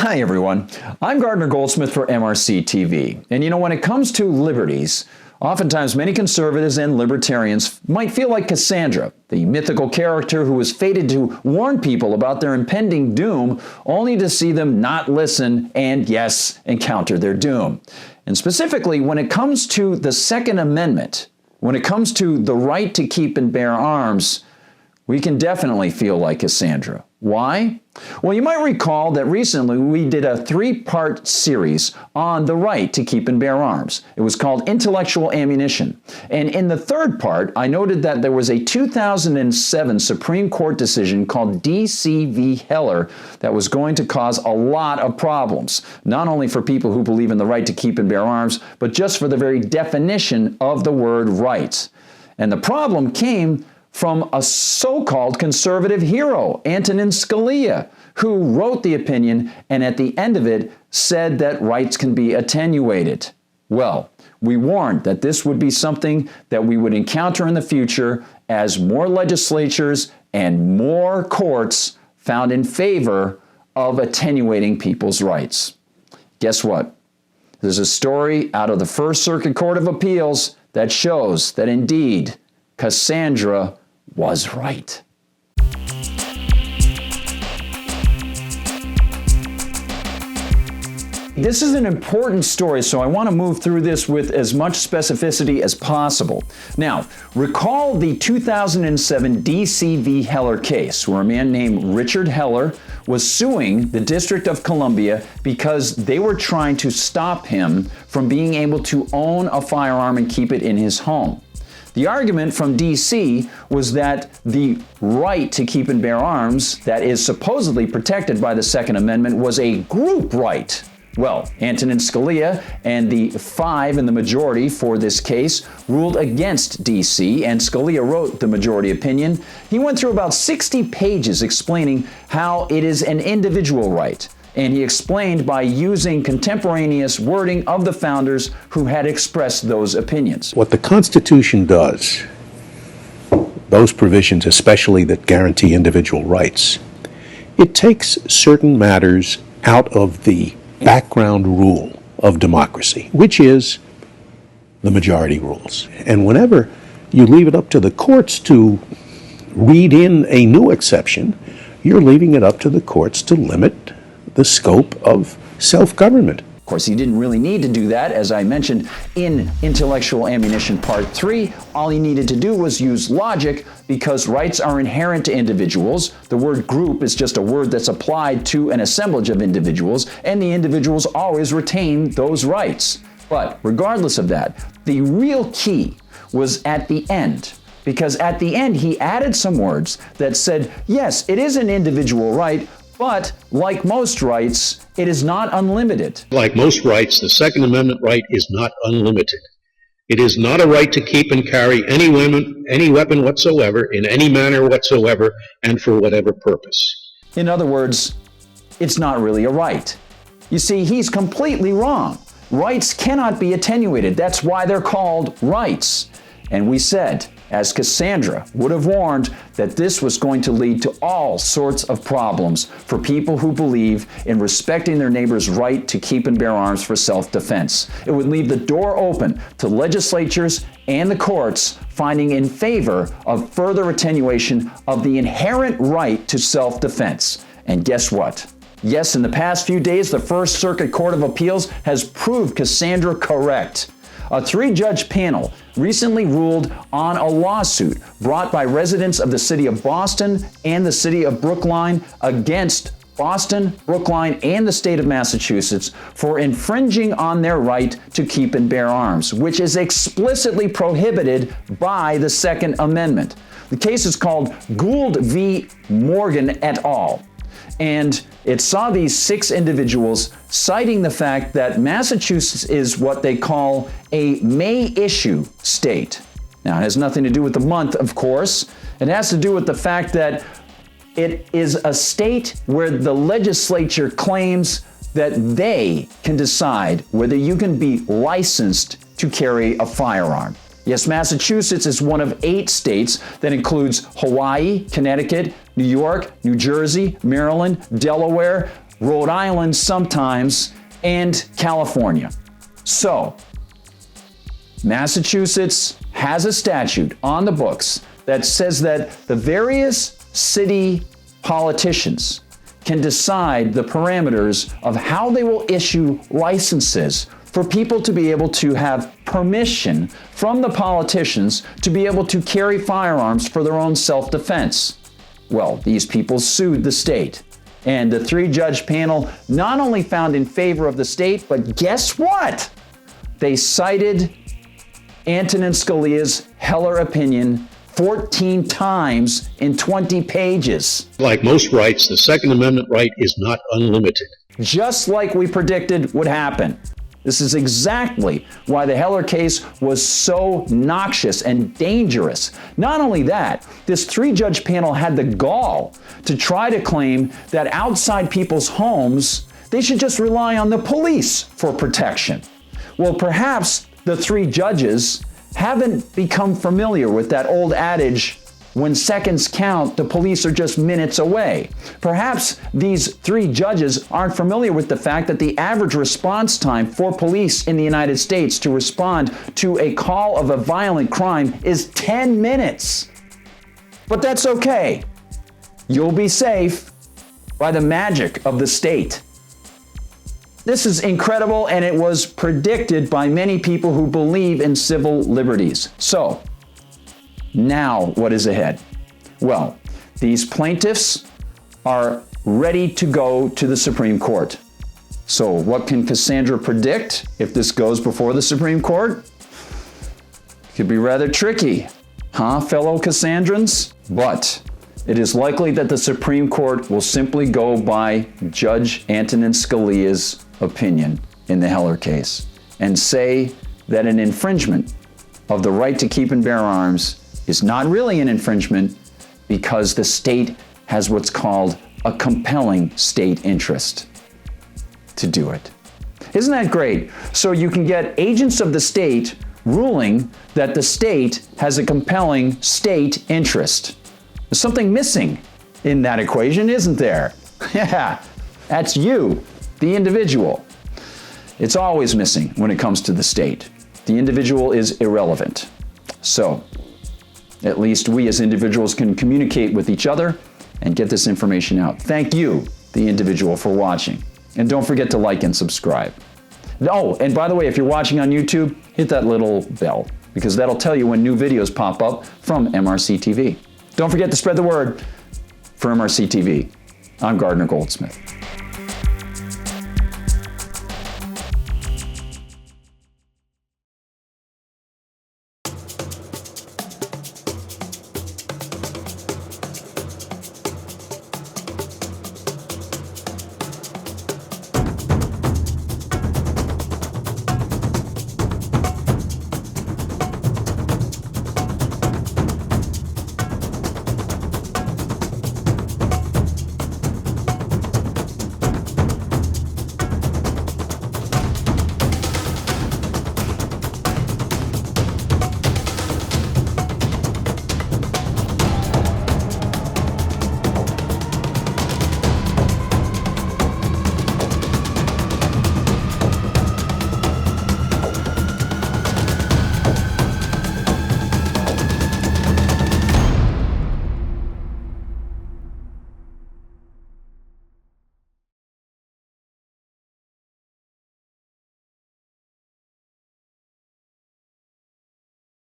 Hi, everyone. I'm Gardner Goldsmith for MRCTV. And when it comes to liberties, oftentimes many conservatives and libertarians might feel like Cassandra, the mythical character who was fated to warn people about their impending doom, only to see them not listen and, yes, encounter their doom. And specifically, when it comes to the Second Amendment, when it comes to the right to keep and bear arms, we can definitely feel like Cassandra. Why? Well, you might recall that recently we did a 3-part series on the right to keep and bear arms. It was called Intellectual Ammunition. And in the 3rd part, I noted that there was a 2007 Supreme Court decision called D.C. v. Heller that was going to cause a lot of problems, not only for people who believe in the right to keep and bear arms, but just for the very definition of the word right. And the problem came from a so-called conservative hero, Antonin Scalia, who wrote the opinion and at the end of it said that rights can be attenuated. Well, we warned that this would be something that we would encounter in the future as more legislatures and more courts found in favor of attenuating people's rights. Guess what? There's a story out of the First Circuit Court of Appeals that shows that indeed Cassandra was right. This is an important story, so I want to move through this with as much specificity as possible. Now, recall the 2007 D.C. v. Heller case, where a man named Richard Heller was suing the District of Columbia because they were trying to stop him from being able to own a firearm and keep it in his home. The argument from D.C. was that the right to keep and bear arms that is supposedly protected by the Second Amendment was a group right. Well, Antonin Scalia and the 5 in the majority for this case ruled against D.C., and Scalia wrote the majority opinion. He went through about 60 pages explaining how it is an individual right. And he explained by using contemporaneous wording of the founders who had expressed those opinions. What the Constitution does, those provisions especially that guarantee individual rights, it takes certain matters out of the background rule of democracy, which is the majority rules. And whenever you leave it up to the courts to read in a new exception, you're leaving it up to the courts to limit the scope of self-government. Of course, he didn't really need to do that. As I mentioned in Intellectual Ammunition Part 3, all he needed to do was use logic because rights are inherent to individuals. The word group is just a word that's applied to an assemblage of individuals, and the individuals always retain those rights. But regardless of that, the real key was at the end. Because at the end, he added some words that said, yes, it is an individual right, but like most rights, it is not unlimited. Like most rights, the Second Amendment right is not unlimited. It is not a right to keep and carry any weapon whatsoever, in any manner whatsoever, and for whatever purpose. In other words, it's not really a right. You see, he's completely wrong. Rights cannot be attenuated. That's why they're called rights. And we said, as Cassandra would have warned, that this was going to lead to all sorts of problems for people who believe in respecting their neighbor's right to keep and bear arms for self-defense. It would leave the door open to legislatures and the courts finding in favor of further attenuation of the inherent right to self-defense. And guess what? Yes, in the past few days, the First Circuit Court of Appeals has proved Cassandra correct. A 3-judge panel recently ruled on a lawsuit brought by residents of the city of Boston and the city of Brookline against Boston, Brookline, and the state of Massachusetts for infringing on their right to keep and bear arms, which is explicitly prohibited by the Second Amendment. The case is called Gould v. Morgan et al. And it saw these 6 individuals citing the fact that Massachusetts is what they call a May-issue state. Now, it has nothing to do with the month, of course. It has to do with the fact that it is a state where the legislature claims that they can decide whether you can be licensed to carry a firearm. Yes, Massachusetts is one of 8 states that includes Hawaii, Connecticut, New York, New Jersey, Maryland, Delaware, Rhode Island sometimes, and California. So, Massachusetts has a statute on the books that says that the various city politicians can decide the parameters of how they will issue licenses for people to be able to have permission from the politicians to be able to carry firearms for their own self-defense. Well, these people sued the state, and the three-judge panel not only found in favor of the state, but guess what? They cited Antonin Scalia's Heller opinion 14 times in 20 pages. Like most rights, the Second Amendment right is not unlimited. Just like we predicted would happen. This is exactly why the Heller case was so noxious and dangerous. Not only that, this three-judge panel had the gall to try to claim that outside people's homes, they should just rely on the police for protection. Well, perhaps the three judges haven't become familiar with that old adage, when seconds count, the police are just minutes away. Perhaps these three judges aren't familiar with the fact that the average response time for police in the United States to respond to a call of a violent crime is 10 minutes. But that's okay. You'll be safe by the magic of the state. This is incredible, and it was predicted by many people who believe in civil liberties. So, now what is ahead? Well, these plaintiffs are ready to go to the Supreme Court. So what can Cassandra predict if this goes before the Supreme Court? Could be rather tricky, huh, fellow Cassandrans? But it is likely that the Supreme Court will simply go by Judge Antonin Scalia's opinion in the Heller case and say that an infringement of the right to keep and bear arms is not really an infringement because the state has what's called a compelling state interest to do it. Isn't that great? So you can get agents of the state ruling that the state has a compelling state interest. There's something missing in that equation, isn't there? Yeah, that's you, the individual. It's always missing when it comes to the state. The individual is irrelevant. So, at least we as individuals can communicate with each other and get this information out. Thank you, the individual, for watching. And don't forget to like and subscribe. Oh, and by the way, if you're watching on YouTube, hit that little bell, because that'll tell you when new videos pop up from MRCTV. Don't forget to spread the word for MRCTV. I'm Gardner Goldsmith.